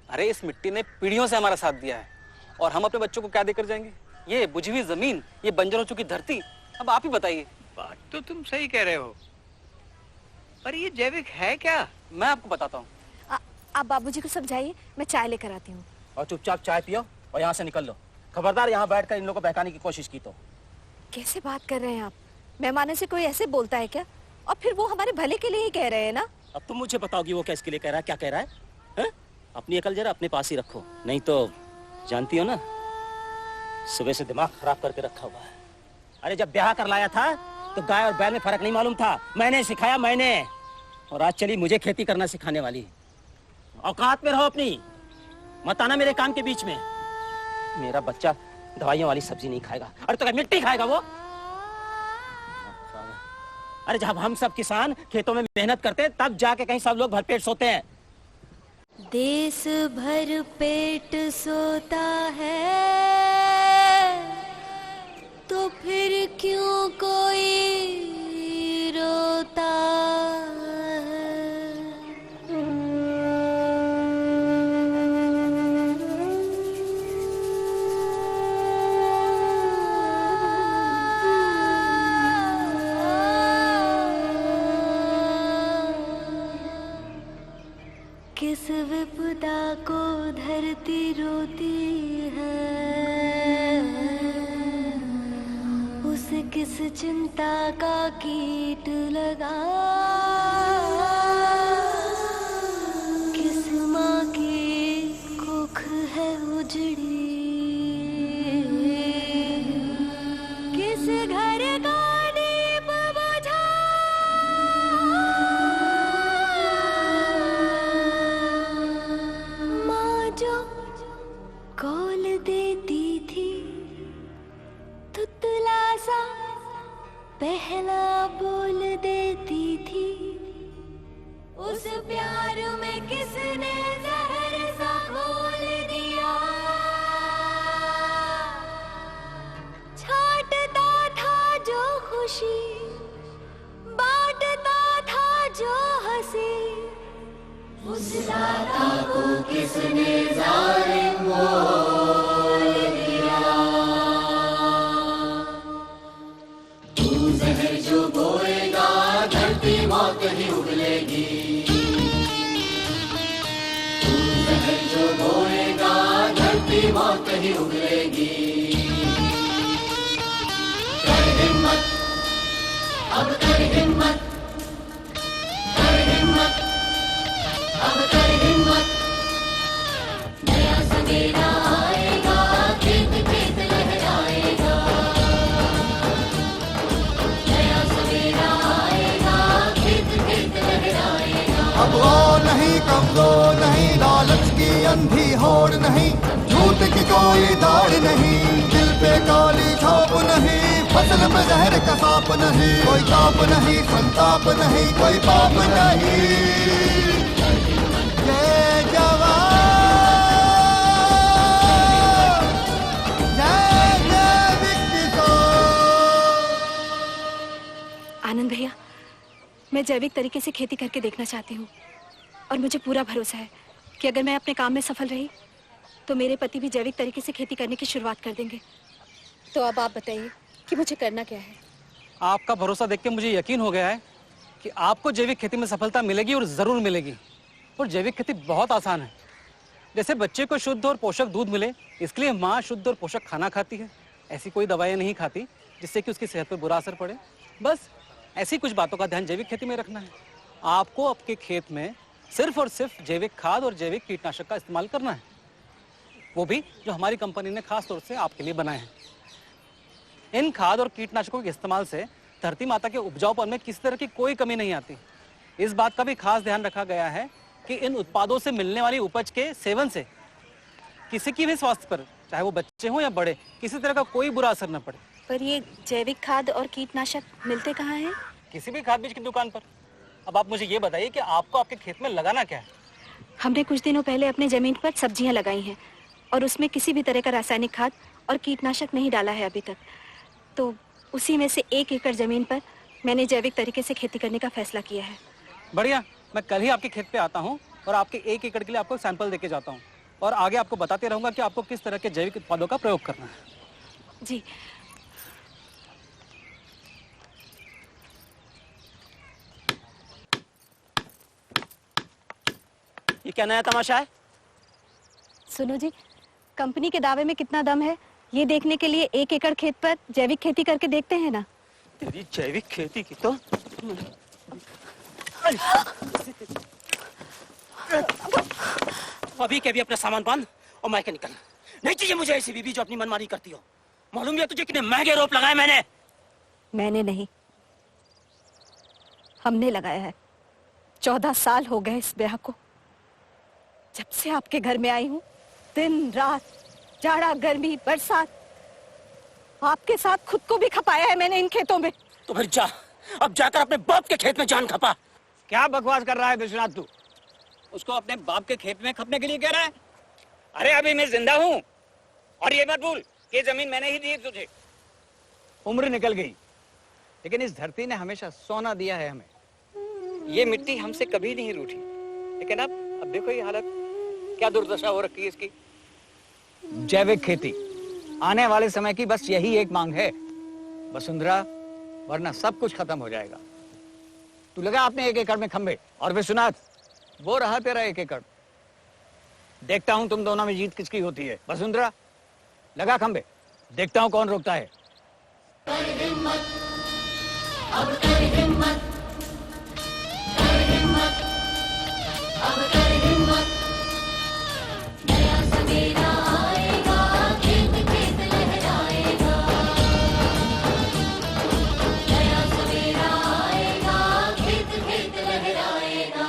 अरे इस मिट्टी ने पीढ़ियों से हमारा साथ दिया है, और हम अपने बच्चों को क्या देकर जाएंगे? ये बुझी हुई जमीन, ये बंजर हो चुकी धरती। अब आप ही बताइए। बात तो तुम सही कह रहे हो, पर ये जैविक है क्या? मैं आपको बताता हूँ। आप बाबूजी को समझाइए, मैं चाय लेकर आती हूँ। और चुपचाप चाय पियो और यहाँ से निकल लो। खबरदार यहाँ बैठकर इन लोगों को बहकाने की कोशिश की तो। कैसे बात कर रहे हैं आप? मेहमानों से कोई ऐसे बोलता है क्या? और फिर वो हमारे भले के लिए ही कह रहे हैं ना। अब तुम मुझे बताओगी वो किसके लिए कह रहा है, क्या कह रहा है? अपनी अकल जरा अपने पास ही रखो, नहीं तो जानती हो ना, सुबह से दिमाग खराब करके रखा हुआ है। अरे जब ब्याह कर लाया था तो गाय और बैल में फर्क नहीं मालूम था, मैंने सिखाया मैंने, और आज चली मुझे खेती करना सिखाने वाली। औकात में रहो अपनी, मत आना मेरे काम के बीच में। मेरा बच्चा दवाइयों वाली सब्जी नहीं खाएगा। अरे तो क्या मिट्टी खाएगा वो? अरे जब हम सब किसान खेतों में मेहनत करते हैं तब जाके कहीं सब लोग भरपेट सोते हैं। देश भर पेट सोता है तो फिर क्यों कोई रोता है। रोती रोती है, उसे किस चिंता का कीट लगा, किस माँ की कुख है उजड़ी, किस घर का दीप बुझा, माँ जो कौल देती थी, तुतला सा पहला बोल देती थी, उस प्यार में किसने जहर सा घोल दिया, छाटता था जो खुशी, बांटता था जो हंसी, उस दाता को किसने जालिम बोल दिया। तू जहर जो बोएगा धरती मौत ही उगलेगी, तू जहर जो बोएगा धरती मौत ही उगलेगी। कर हिम्मत, अब कर हिम्मत, कर हिम्मत, अब कर हिम्मत, नया सवेरा आएगा, खेत खेत लहराएगा, नया सवेरा आएगा, खेत खेत लहराएगा। अब वो नहीं कमजोर नहीं, लालच की अंधी होड़ नहीं, झूठ की कोई दौड़ नहीं, दिल पे काली छाप नहीं, फसल पे जहर का सांप नहीं, कोई ताप नहीं, संताप नहीं, कोई पाप नहीं। जय जवान, जय जय किसान। आनंद भैया, मैं जैविक तरीके से खेती करके देखना चाहती हूँ और मुझे पूरा भरोसा है कि अगर मैं अपने काम में सफल रही तो मेरे पति भी जैविक तरीके से खेती करने की शुरुआत कर देंगे। तो अब आप बताइए कि मुझे करना क्या है। आपका भरोसा देख के मुझे यकीन हो गया है कि आपको जैविक खेती में सफलता मिलेगी और जरूर मिलेगी। और जैविक खेती बहुत आसान है। जैसे बच्चे को शुद्ध और पोषक दूध मिले, इसके लिए माँ शुद्ध और पोषक खाना खाती है, ऐसी कोई दवाइयाँ नहीं खाती जिससे कि उसकी सेहत पर बुरा असर पड़े। बस ऐसी कुछ बातों का ध्यान जैविक खेती में रखना है। आपको आपके खेत में सिर्फ और सिर्फ जैविक खाद और जैविक कीटनाशक का इस्तेमाल करना है, वो भी जो हमारी कंपनी ने खास तौर से आपके लिए बनाए हैं। इन खाद और कीटनाशकों के इस्तेमाल से धरती माता के उपजाऊपन में किसी तरह की कोई कमी नहीं आती। इस बात का भी खास ध्यान रखा गया है कि इन उत्पादों से मिलने वाली उपज के सेवन से किसी की भी स्वास्थ्य पर, चाहे वो बच्चे हों या बड़े, किसी तरह का कोई बुरा असर न पड़े। पर ये जैविक खाद और कीटनाशक मिलते कहाँ हैं? किसी भी खाद बीज की दुकान पर। अब आप मुझे ये बताइए कि आपको आपके खेत में लगाना क्या है? हमने कुछ दिनों पहले अपने जमीन पर सब्जियां लगाई हैं और उसमें किसी भी तरह का रासायनिक खाद और कीटनाशक नहीं डाला है अभी तक। तो उसी में से 1 एकड़ जमीन पर मैंने जैविक तरीके से खेती करने का फैसला किया है। बढ़िया, मैं कल ही आपके खेत पे आता हूँ और आपके 1 एकड़ के लिए आपको सैंपल देके जाता हूँ और आगे आपको बताते रहूंगा कि आपको किस तरह के जैविक उत्पादों का प्रयोग करना है। जी। ये क्या नया तमाशा है? सुनो जी, कंपनी के दावे में कितना दम है ये देखने के लिए 1 एकड़ खेत पर जैविक खेती करके देखते हैं ना। तेरी जैविक खेती की तो अभी के भी अपना सामान बांध और मैं के निकल। नहीं चाहिए मुझे ऐसी बीबी जो अपनी मनमानी करती हो। मालूम है तुझे कितने महंगे रोप लगाए मैंने? मैंने नहीं, हमने लगाया है। 14 साल हो गए इस ब्याह को। जब से आपके घर में आई हूँ, दिन रात, जाड़ा गर्मी बरसात, आपके साथ खुद को भी खपाया है मैंने इन खेतों में। तो फिर जा, अब जाकर अपने बाप के खेत में जान खपा। क्या बकवास कर रहा है विश्वनाथ तू? उसको अपने बाप के खेत में खपने के लिए कह रहा है? अरे अभी मैं जिंदा हूँ और ये मत भूल कि जमीन मैंने ही दी है तुझे। उम्र निकल गई, लेकिन इस धरती ने हमेशा सोना दिया है हमें। ये मिट्टी हमसे कभी नहीं रूठी, लेकिन अब देखो ये हालत, क्या दुर्दशा हो रखी है इसकी। जैविक खेती आने वाले समय की बस यही एक मांग है वसुंधरा, वरना सब कुछ खत्म हो जाएगा। तू लगा आपने 1 एकड़ में खंबे, और विश्वनाथ वो रहा तेरा 1 एकड़। देखता हूँ तुम दोनों में जीत किसकी होती है। वसुंधरा लगा खंबे, देखता हूँ कौन रोकता है। कर हिम्मत, अब कर हिम्मत, कर हिम्मत, अब कर हिम्मत। नया सवेरा आएगा, खेत खेत लहराएगा। नया सवेरा आएगा, खेत खेत लहराएगा।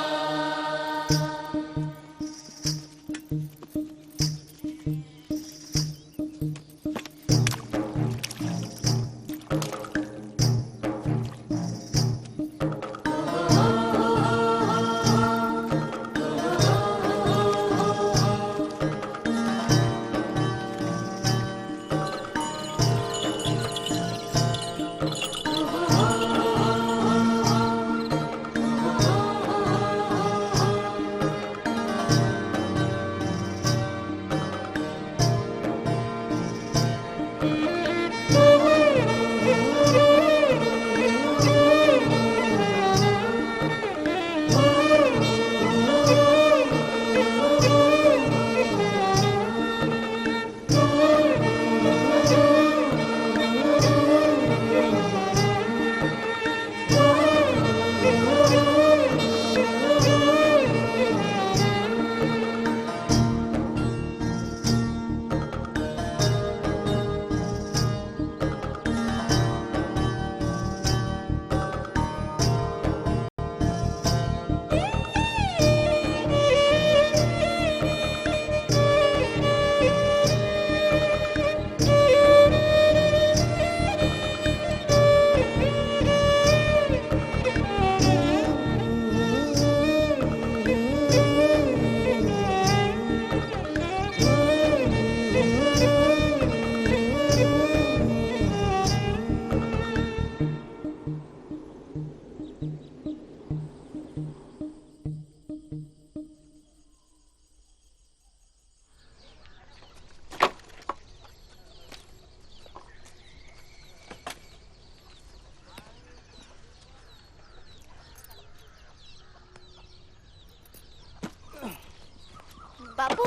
बापू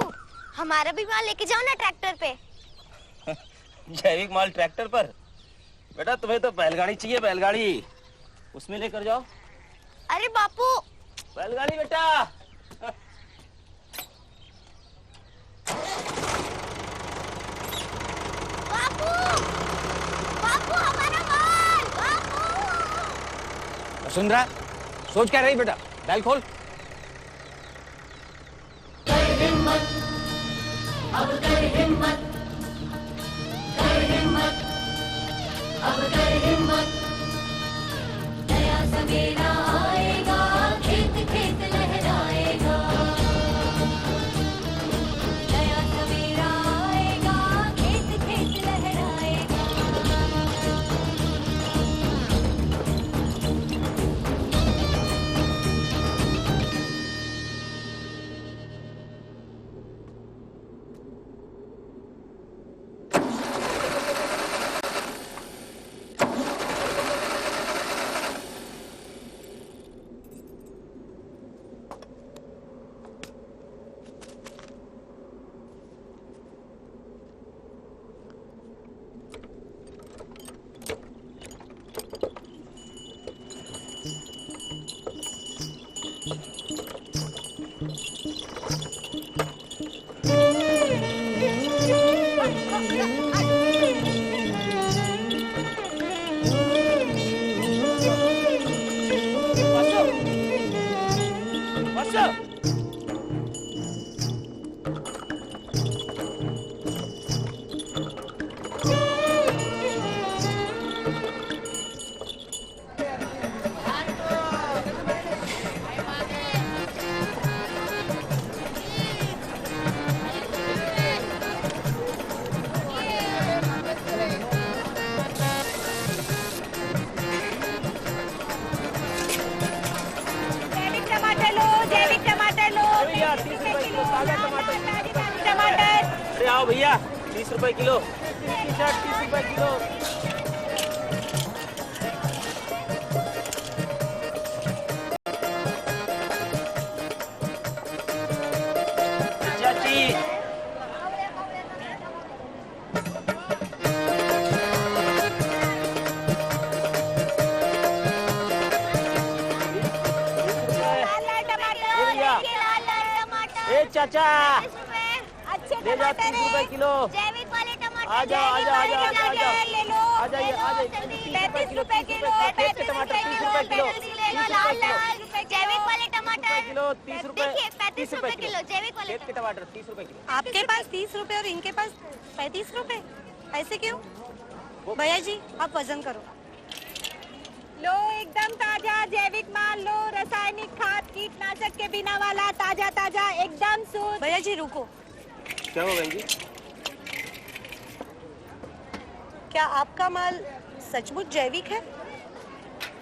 हमारा भी माल लेके जाओ ना ट्रैक्टर पे। जैविक माल ट्रैक्टर पर? बेटा तुम्हें तो बैलगाड़ी चाहिए, बैलगाड़ी, उसमें लेकर जाओ। अरे बापू बैलगाड़ी बेटा। बापू बापू हमारा माल बापू। वसुंधरा सोच क्या रही बेटा, बैल खोल। कर हिम्मत, अब कर हिम्मत, कर हिम्मत, अब कर हिम्मत। नया सवेरा आएगा, खेत खेत लहराएगा। नया सवेरा आएगा, खेत खेत लहराएगा। अरे आओ भैया, 30 रुपए किलो। 30 रुपए किलो। चाची चाचा, अच्छे ले जाओ 30 रुपए किलो। जैविक वाले टमाटर। आ जाओ, आ जाओ, आ जाओ, आ जाओ, आ जाओ। ले लो, आ जाइए, आ जाइए। 35 रुपए किलो, खेत के टमाटर 30 रुपए किलो। लाल जैविक वाले टमाटर किलो 30 रुपए। 35 रुपए किलो जैविक वाले। खेत के टमाटर 30 रुपए किलो। आपके पास 30 रुपए और इनके पास 35 रुपए, ऐसे क्यों? भैया जी आप वजन करो। लो एकदम ताजा जैविक माल लो, रासायनिक खाद कीटनाशक के बिना वाला ताजा ताजा एकदम शुद्ध। भैया जी रुको, क्या हो बहन जी? क्या आपका माल सचमुच जैविक है?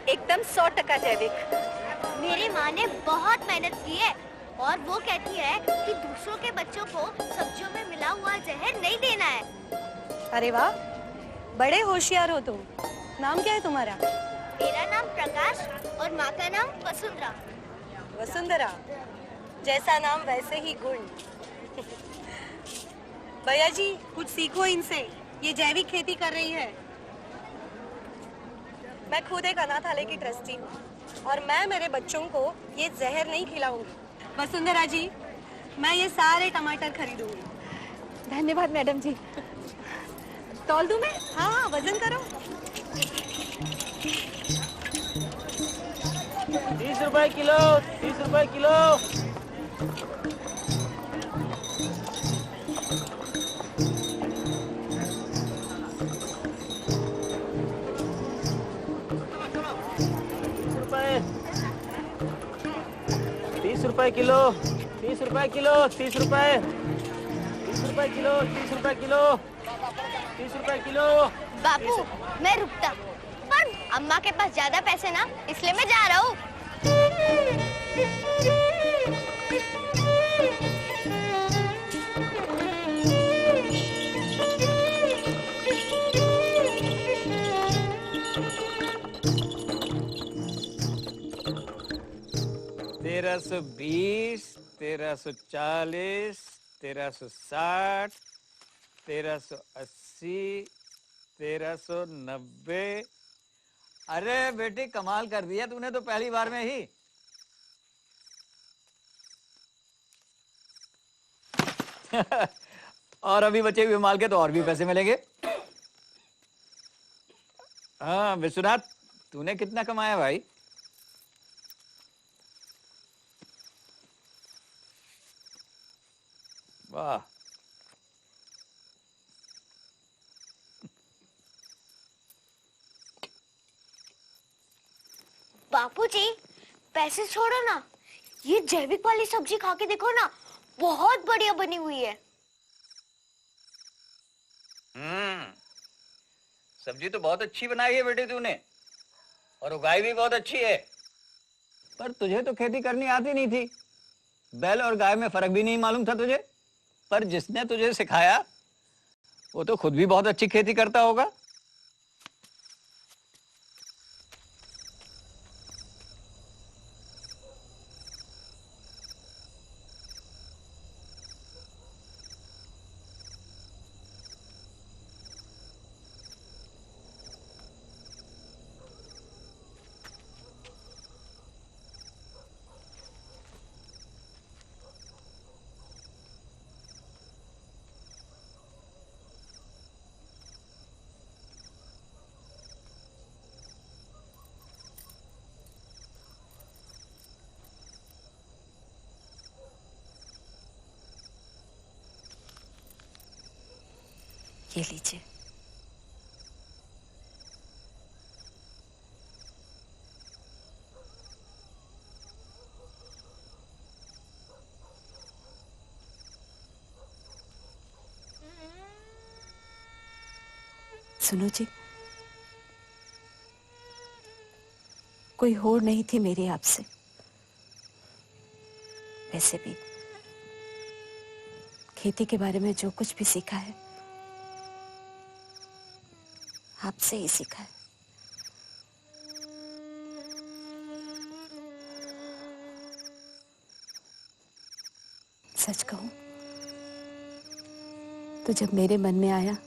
एकदम 100% जैविक। मेरी माँ ने बहुत मेहनत की है और वो कहती है कि दूसरों के बच्चों को सब्जियों में मिला हुआ जहर नहीं देना है। अरे वाह, बड़े होशियार हो तुम। नाम क्या है तुम्हारा? मेरा नाम प्रकाश और माँ का नाम वसुंधरा। वसुंधरा, जैसा नाम वैसे ही गुण। भैया जी कुछ सीखो इनसे, ये जैविक खेती कर रही है। मैं खुद एक अनाथालय की ट्रस्टी हूँ और मैं मेरे बच्चों को ये जहर नहीं खिलाऊंगी। वसुंधरा जी, मैं ये सारे टमाटर खरीदूंगी। धन्यवाद मैडम जी। तौल दूं मैं? हाँ हाँ, वजन करो। 30 रुपए किलो, 30 रुपए किलो। तीस रुपए किलो, 30 रुपए किलो, 30 रुपए, 30 रुपए किलो, 30 रुपए किलो, 30 रुपए किलो। बापू मैं रुकता, पर अम्मा के पास ज्यादा पैसे ना, इसलिए मैं जा रहा हूँ। तेरह 1320, 1340, 1360, 1380, 1390। अरे बेटी कमाल कर दिया तूने तो पहली बार में ही। और अभी बचे हुए माल के तो और भी पैसे मिलेंगे। हाँ विश्वनाथ, तूने कितना कमाया भाई? वाह, बापूजी पैसे छोड़ो ना, ये जैविक वाली सब्जी खा के देखो ना, बहुत बढ़िया बनी हुई है। सब्जी तो बहुत अच्छी बनाई है बेटे तूने, और उगाई भी बहुत अच्छी है। पर तुझे तो खेती करनी आती नहीं थी, बैल और गाय में फर्क भी नहीं मालूम था तुझे। पर जिसने तुझे सिखाया वो तो खुद भी बहुत अच्छी खेती करता होगा। ये लीजिए। सुनो जी, कोई होड़ नहीं थी मेरी आपसे। वैसे भी खेती के बारे में जो कुछ भी सीखा है आपसे ही सीखा है। सच कहूं तो जब मेरे मन में आया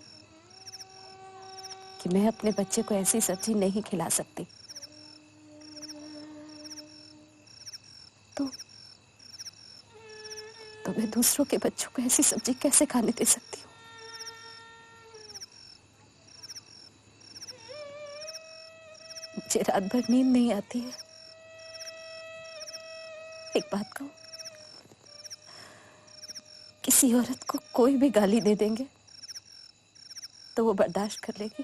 कि मैं अपने बच्चे को ऐसी सब्जी नहीं खिला सकती, तो मैं दूसरों के बच्चों को ऐसी सब्जी कैसे खाने दे सकती हूँ? मुझे रात भर नींद नहीं आती है। एक बात कहूँ, किसी औरत को कोई भी गाली दे देंगे तो वो बर्दाश्त कर लेगी,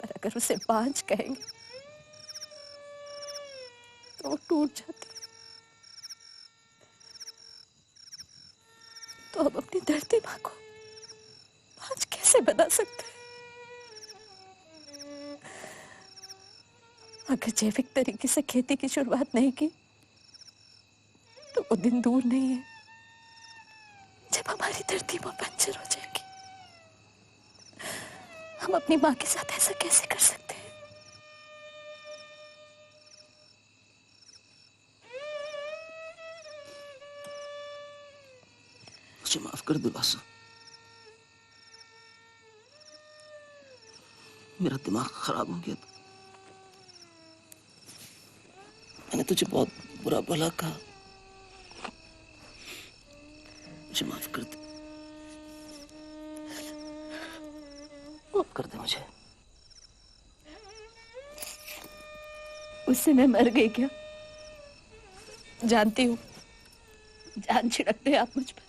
पर अगर उसे बांझ कहेंगे तो वो टूट जाती है। तो हम अपनी धरती माँ को बांझ कैसे बना सकते हैं? अगर जैविक तरीके से खेती की शुरुआत नहीं की तो वो दिन दूर नहीं है जब हमारी धरती माँ बंजर हो जाएगी। हम अपनी माँ के साथ ऐसा कैसे कर सकते हैं? मुझे माफ कर दे वासु। मेरा दिमाग खराब हो गया था। मैंने तुझे बहुत बुरा भला कहा। मुझे माफ कर दे। माफ कर दे मुझे। उससे मैं मर गई क्या? जानती हूँ, जान छिड़कते आप मुझ पर।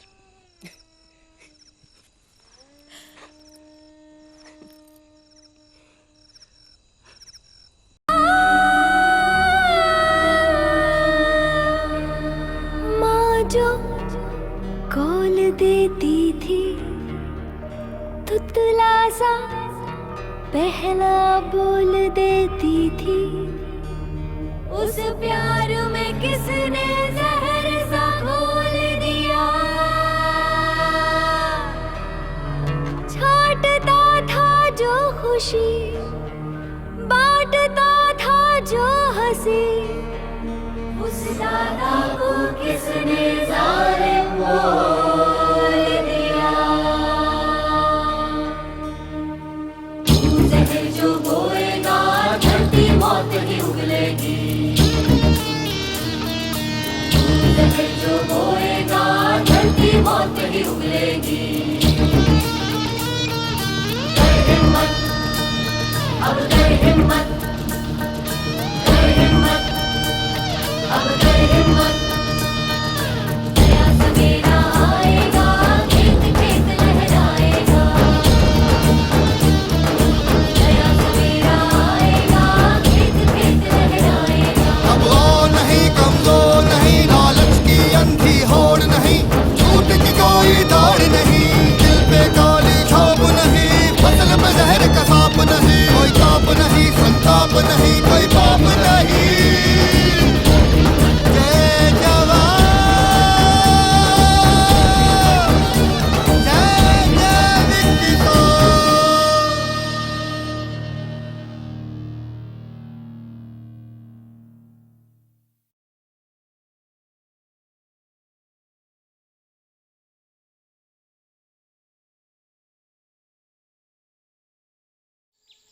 जो कौल देती थी तुतला सा पहला बोल देती थी, उस प्यार में किसने जहर सा घोल दिया। छाटता था जो खुशी, बांटता था जो हंसी, उस दादा को किसने जालिम बोल दिया। तू जहर जो बोएगा धरती मौत ही उगलेगी। तू जहर जो बोएगा धरती मौत ही उगलेगी। कर हिम्मत, अब कर हिम्मत, कर हिम्मत, अब कर हिम्मत। नया सवेरा आएगा, खेत खेत लहराएगा। नया सवेरा आएगा, खेत खेत लहराएगा। अब वो नहीं कमजोर नहीं, लालच की अंधी होड़ नहीं, झूठ की कोई दौड़ नहीं, दिल पे काली छाप नहीं, फसल में जहर का सांप नहीं, कोई ताप नहीं, संताप नहीं, कोई पाप नहीं।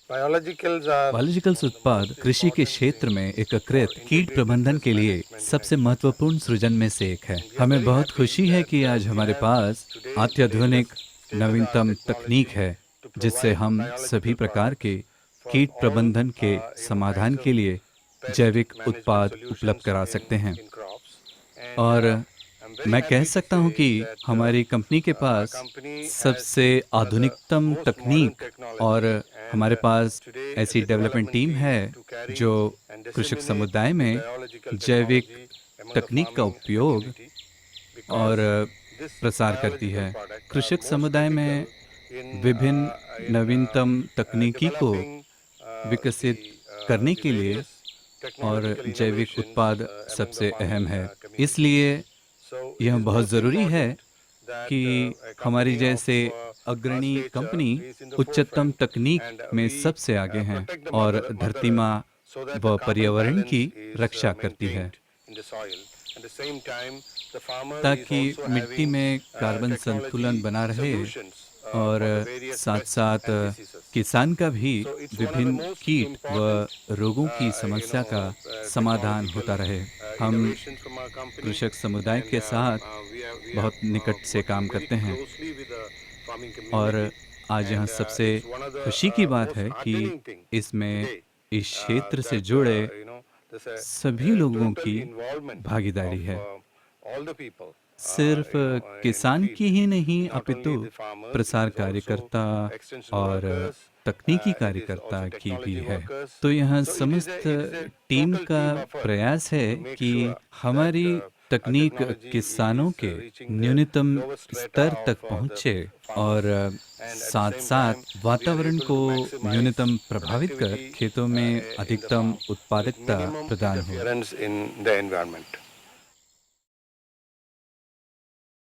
बायोलॉजिकल्स उत्पाद कृषि के क्षेत्र में एकीकृत कीट प्रबंधन के लिए सबसे महत्वपूर्ण सृजन में से एक है। हमें बहुत खुशी है कि आज हमारे पास अत्याधुनिक नवीनतम तकनीक है जिससे हम सभी प्रकार के कीट प्रबंधन के समाधान के लिए जैविक उत्पाद उपलब्ध करा सकते हैं। और मैं कह सकता हूं कि हमारी कंपनी के पास सबसे आधुनिकतम तकनीक और हमारे पास ऐसी डेवलपमेंट टीम है जो कृषक समुदाय में जैविक तकनीक का उपयोग और प्रसार करती है। कृषक समुदाय में विभिन्न नवीनतम तकनीकी को विकसित करने के लिए और जैविक उत्पाद सबसे अहम है। इसलिए यह बहुत ज़रूरी है कि हमारी जैसे अग्रणी कंपनी उच्चतम तकनीक में सबसे आगे हैं और धरती माँ व पर्यावरण की रक्षा करती है ताकि मिट्टी में कार्बन संतुलन बना रहे और साथ साथ किसान का भी विभिन्न कीट व रोगों की समस्या का समाधान होता रहे। हम कृषक समुदाय के साथ बहुत निकट से काम करते हैं और आज यहाँ सबसे खुशी की बात है कि इसमें इस क्षेत्र से जुड़े सभी लोगों की भागीदारी है। सिर्फ किसान की ही नहीं अपितु प्रसार कार्यकर्ता और तकनीकी कार्यकर्ता की भी है। तो यहाँ समस्त टीम का प्रयास है कि हमारी तकनीक किसानों के न्यूनतम स्तर तक पहुँचे और साथ साथ वातावरण को न्यूनतम प्रभावित कर खेतों में अधिकतम उत्पादकता प्रदान हो।